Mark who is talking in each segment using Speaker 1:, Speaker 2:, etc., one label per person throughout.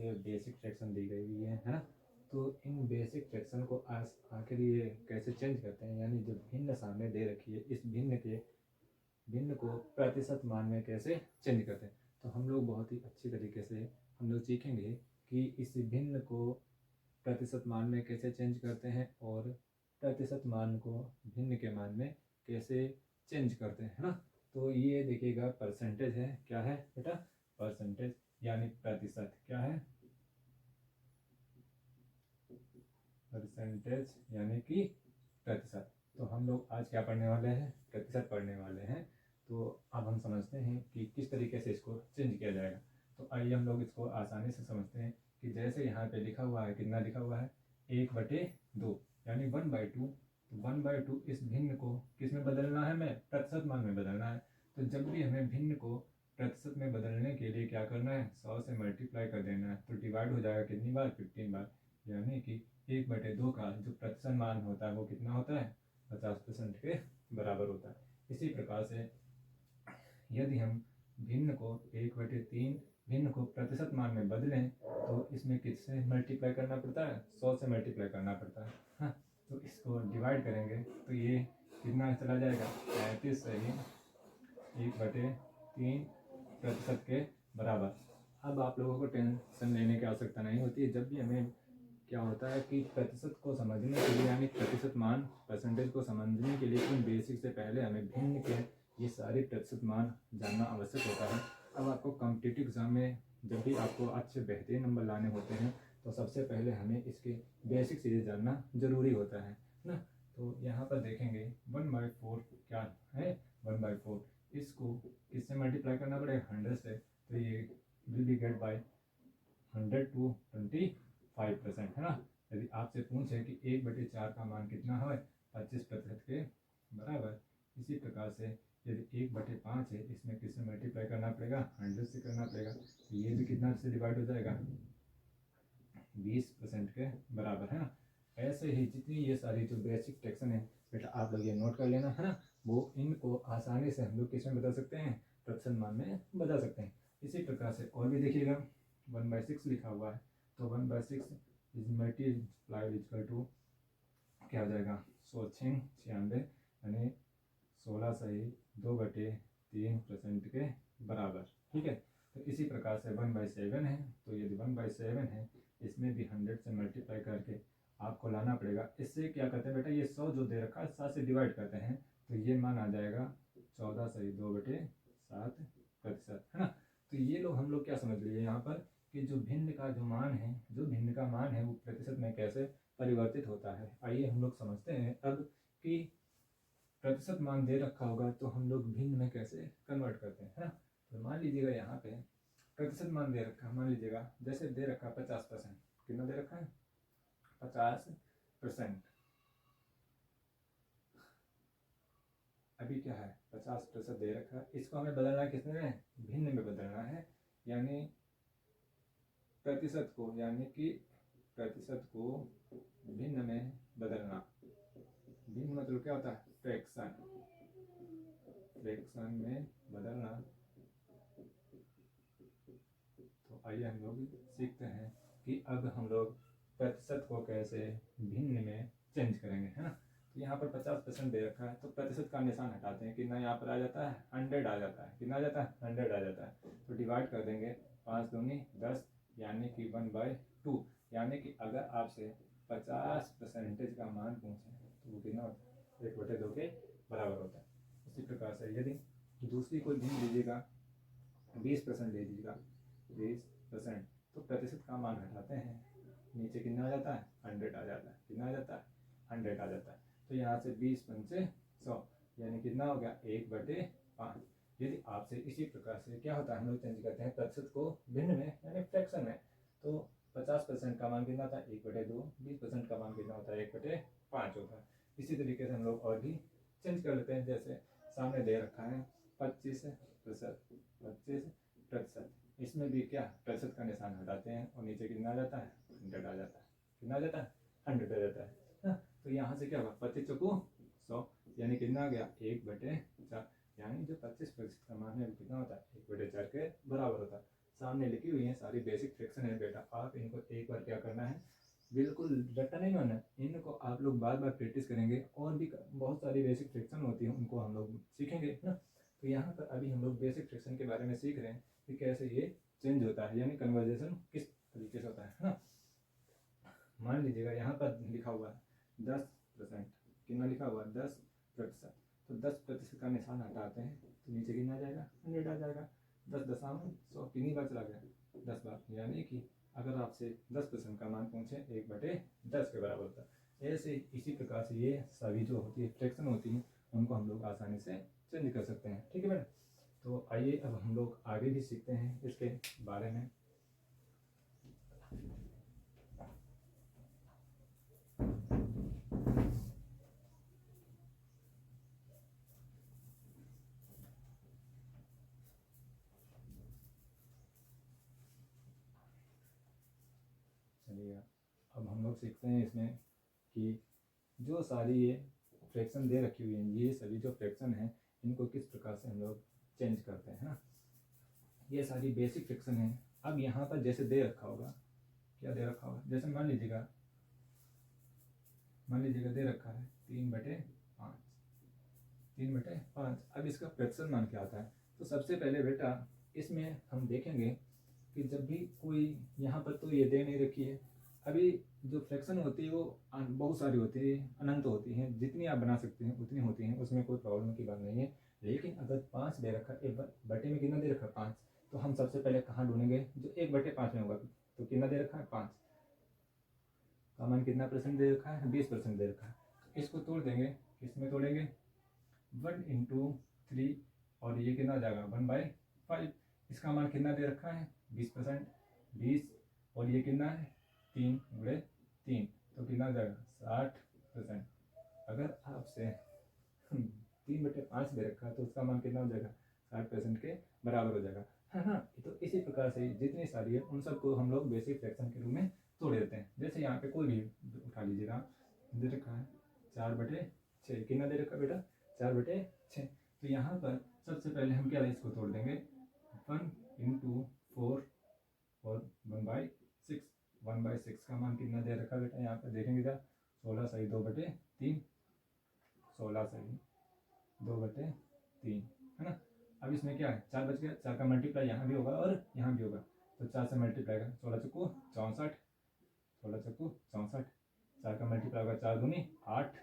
Speaker 1: ये basic fraction दी गई हुई है ना। तो इन बेसिक फ्रैक्शन को आखिर ये कैसे चेंज करते हैं, यानी जो भिन्न सामने दे रखी है इस भिन्न को प्रतिशत मान में कैसे चेंज करते हैं। तो हम लोग बहुत ही अच्छी तरीके से हम लोग सीखेंगे कि इस भिन्न को प्रतिशत मान में कैसे चेंज करते हैं और प्रतिशत मान को भिन्न के मान में कैसे चेंज करते हैं, है ना। तो ये देखिएगा परसेंटेज है, क्या है बेटा, परसेंटेज यानी प्रतिशत, क्या है, परसेंटेज यानी कि प्रतिशत। तो हम लोग आज क्या पढ़ने वाले हैं, प्रतिशत पढ़ने वाले हैं। तो अब हम समझते हैं कि किस तरीके से इसको चेंज किया जाएगा। तो आइए हम लोग इसको आसानी से समझते हैं कि जैसे यहाँ पे लिखा हुआ है, कितना लिखा हुआ है, 1/2 यानी 1/2। तो 1/2 इस भिन्न को किस में बदलना है, हमें प्रतिशत मान में बदलना है। तो जब भी हमें भिन्न को प्रतिशत में बदलने के लिए क्या करना है, 100 से मल्टीप्लाई कर देना है। तो डिवाइड हो जाएगा कितनी बार, 15 बार, यानी कि 1/2 का जो प्रतिशत मान होता है वो कितना होता है, 50% के बराबर होता है। इसी प्रकार से यदि हम भिन्न को 1/3 भिन्न को प्रतिशत मान में बदलें तो इसमें किससे मल्टीप्लाई करना पड़ता है, 100 से मल्टीप्लाई करना पड़ता है, हाँ। तो इसको डिवाइड करेंगे तो ये कितना चला जाएगा, 35 से ही 1/3 प्रतिशत के बराबर। अब आप लोगों को टेंशन लेने की आवश्यकता नहीं होती है। जब भी हमें क्या होता है कि प्रतिशत को समझने के लिए, यानी प्रतिशत मान परसेंटेज को समझने के लिए इन बेसिक से पहले हमें भिन्न के ये सारे प्रतिशत मान जानना आवश्यक होता है। अब आपको कॉम्पिटिटिव एग्जाम में जब भी आपको अच्छे बेहतरीन नंबर लाने होते हैं तो सबसे पहले हमें इसके बेसिक चीज़ें जानना जरूरी होता है ना। तो यहाँ पर देखेंगे 1/4 क्या है, 1/4 इसको किससे मल्टीप्लाई करना पड़ेगा, 100 से। तो ये will be get by 100 to 25%, है ना। यदि आपसे पूछे कि 1/4 का मान कितना है, 25% के बराबर। इसी प्रकार से यदि 1/5 है, इसमें किससे मल्टीप्लाई करना पड़ेगा, 100 से करना पड़ेगा। तो ये भी कितना से डिवाइड हो जाएगा, 20% के बराबर, है ना। ऐसे ही जितनी ये सारी जो बेसिक फ्रैक्शन है बेटा आप लोग ये नोट कर लेना, है ना। वो इनको आसानी से हम लोग किस में बदल सकते हैं, प्रतिशत मान में बदल सकते हैं। इसी प्रकार से और भी देखिएगा 1/6 लिखा हुआ है। तो 1/6 इज मल्टीप्लाई इक्वल टू क्या हो जाएगा, 96 यानी 16 सही 2/3% के बराबर, ठीक है। तो इसी प्रकार से 1/7 है। तो यदि 1/7 है इसमें भी 100 से मल्टीप्लाई करके आपको लाना पड़ेगा। इससे क्या करते हैं बेटा, ये 100 जो दे रखा है 7 से डिवाइड करते हैं तो ये मान आ जाएगा 14 सही 2/7%, है ना। तो ये लोग हम लोग क्या समझ लिए यहाँ पर कि जो भिन्न का जो मान है, जो भिन्न का मान है वो प्रतिशत में कैसे परिवर्तित होता है। आइए हम लोग समझते हैं अब कि प्रतिशत मान दे रखा होगा तो हम लोग भिन्न में कैसे कन्वर्ट करते हैं, है ना। तो मान लीजिएगा यहाँ पे प्रतिशत मान दे रखा है, मान लीजिएगा जैसे दे रखा है 50%, कितना दे रखा है, 50%। अभी क्या है, 50% दे रखा है, इसको हमें बदलना है किसमें, भिन्न में बदलना है। यानी प्रतिशत को, यानी कि प्रतिशत को भिन्न में बदलना। भिन्न मतलब क्या होता है, फ्रैक्शन, फ्रैक्शन में बदलना। तो आइए हम लोग सीखते हैं कि अब हम लोग प्रतिशत को कैसे भिन्न में चेंज करेंगे, है ना। तो यहाँ पर 50% दे रखा है तो प्रतिशत का निशान हटाते हैं, कितना यहाँ पर आ जाता है, 100 आ जाता है, कितना आ जाता है, 100 आ जाता है। तो डिवाइड कर देंगे, 5 दूनी 10 यानी कि 1/2। यानी कि अगर आपसे 50% का मान पूछे तो वो कितना होता है, 1/2 के बराबर होता है। इसी प्रकार से यदि दूसरी कोई भिन्न लीजिएगा, 20% ले लीजिएगा, 20%, तो प्रतिशत का मान हटाते हैं, नीचे कितना आ जाता है, 100 आ जाता है, कितना आ जाता है, 100 आ जाता है। तो यहाँ से 20 पंचे 100 यानी कितना हो गया, 1/5। यदि आपसे इसी प्रकार से क्या होता है, हम लोग चेंज करते हैं प्रतिशत को भिन्न में यानी फ्रैक्शन में। तो 50% का मान कितना होता है, 1/2, 20% का मान कितना होता है, 1/5 होता है। इसी तरीके से हम लोग और भी चेंज कर लेते हैं। जैसे सामने दे रखा है 25%, 25%, इसमें भी क्या प्रतिशत का निशान हटाते हैं और नीचे कितना आ जाता है, 100 आ जाता है, कितना आ जाता है, 100 आ जाता है ना। तो यहाँ से क्या होगा, 25 चौको 100 यानी कितना आ गया, 1/4। यानी जो 25% का मान है वो कितना होता है, 1/4 के बराबर होता है। सामने लिखी हुई हैं सारी बेसिक फ्रैक्शन है बेटा, आप इनको एक बार क्या करना है, बिल्कुल रट्टा नहीं मारना है, इनको आप लोग बार बार प्रैक्टिस करेंगे। और भी बहुत सारी बेसिक फ्रैक्शन होती हैं उनको हम लोग सीखेंगे ना। तो यहाँ पर अभी हम लोग बेसिक फ्रैक्शन के बारे में सीख रहे हैं कि कैसे ये चेंज होता है, यानी कन्वर्जेशन किस तरीके से होता है ना। मान लीजिएगा यहाँ पर लिखा हुआ है 10%, कितना लिखा हुआ है 10%, तो 10% का निशान हटाते हैं तो नीचे कितना आ जाएगा 100 आ जाएगा। 10,100 कितनी बार चला गया 10 बार, यानी कि अगर आपसे 10% का मान पूछे 1/10 के बराबर होता है। ऐसे इसी प्रकार से ये सभी जो होती है फ्रैक्शन होती है उनको हम लोग आसानी से चेंज कर सकते हैं, ठीक है मैडम। तो आइए अब हम लोग आगे भी सीखते हैं इसके बारे में। चलिए अब हम लोग सीखते हैं इसमें कि जो सारी ये फ्रैक्शन दे रखी हुई है, ये सभी जो फ्रैक्शन है इनको किस प्रकार से हम लोग चेंज करते हैं ना। ये सारी बेसिक फ्रैक्शन है। अब यहाँ पर जैसे दे रखा होगा, क्या दे रखा होगा, जैसे मान लीजिएगा दे रखा है 3/5, 3/5। अब इसका फ्रैक्शन मान क्या आता है, तो सबसे पहले बेटा इसमें हम देखेंगे कि जब भी कोई, यहाँ पर तो ये दे नहीं रखी है, अभी जो फ्रैक्शन होती है वो बहुत सारी होती है, अनंत होती हैं, जितनी आप बना सकते हैं उतनी होती हैं, उसमें कोई प्रॉब्लम की बात नहीं है। लेकिन अगर 5 दे रखा, एक बटे में कितना दे रखा 5, तो हम सबसे पहले कहाँ ढूंढेंगे, जो 1/5 में होगा। तो कितना दे रखा है 5 का मान कितना % दे रखा है 20% दे रखा है। तो इसको तोड़ देंगे, किसमें तोड़ेंगे 1 × 3, और ये कितना हो जाएगा 1/5। इसका मान कितना दे रखा है 20%, 20, और ये कितना है 3/3, तो कितना हो जाएगा 60%। अगर आपसे 3/5 दे रखा है तो उसका मान कितना हो जाएगा 60% के बराबर हो जाएगा, है ना। तो इसी प्रकार से जितनी सारी है उन सबको हम लोग बेसिक फ्रैक्शन के रूप में तोड़ देते हैं। जैसे यहाँ पे कोई भी उठा लीजिएगा, दे रखा है 4/6, कितना दे रखा बेटा 4/6। तो यहाँ पर सबसे पहले हम क्या इसको तोड़ देंगे 1 × 4 और 1/6। 1/6 का मान कितना दे रखा बेटा, यहाँ पर देखेंगे क्या 16 सही 2/3, 16 सही 2/3, है ना। अब इसमें क्या है 4 बच गया, 4 का मल्टीप्लाई यहाँ भी होगा और यहाँ भी होगा, तो 4 से मल्टीप्लाई का 16 चक्कू 64, 16 चक्कू 64, 4 का मल्टीप्लाई होगा 4 दूनी 8,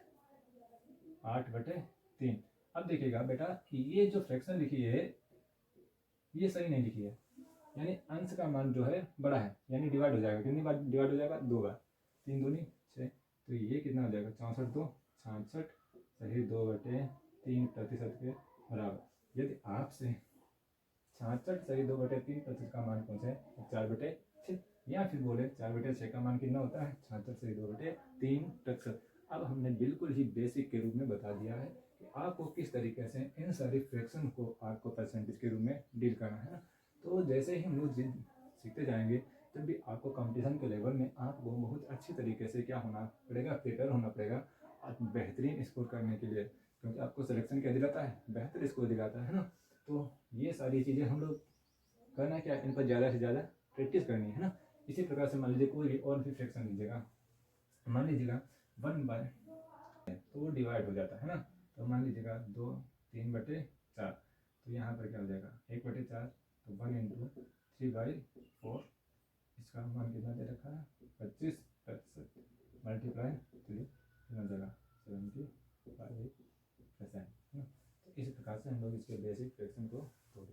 Speaker 1: 8/3। अब देखिएगा बेटा कि ये जो फ्रैक्शन लिखी है ये सही नहीं लिखी है, यानी अंश का मान जो है बड़ा है, यानी डिवाइड हो जाएगा, कितनी बार डिवाइड हो जाएगा 2 बार, 3 दूनी 6, तो ये कितना हो जाएगा 64 2 66 सही 2/3% के बराबर। यदि आपसे 66 सही 2/3% का मान पूछे 4/6, या फिर बोले 4/6 का मान कितना होता है 66 सही 2/3%। अब हमने बिल्कुल ही बेसिक के रूप में बता दिया है कि आपको किस तरीके से इन सारी फ्रैक्शन को आपको परसेंटेज के रूप में डील करना है ना। तो जैसे ही हम लोग सीखते जाएंगे तब भी आपको कंपटीशन के लेवल में आपको बहुत अच्छी तरीके से क्या होना पड़ेगा, प्रिपेयर होना पड़ेगा बेहतरीन स्कोर करने के लिए, क्योंकि आपको सिलेक्शन क्या दिलाता है, बेहतर स्कोर दिलाता है ना। तो ये सारी चीज़ें हम लोग करना क्या, इन पर ज़्यादा से ज़्यादा प्रैक्टिस करनी है ना। इसी प्रकार से मान लीजिए कोई भी और भी फ्रैक्शन लीजिएगा, मान लीजिएगा 1/, तो वो डिवाइड हो जाता है ना। तो मान लीजिएगा 2 3/4, तो यहाँ पर क्या हो जाएगा 1/4, तो 1 × 3/4, इसका मान कितना दे रखा है 25% मल्टीप्लाई 3, कितना हो जाएगा 75%, है ना। तो इस प्रकार से हम लोग इसके बेसिक फ्रैक्शन को तोड़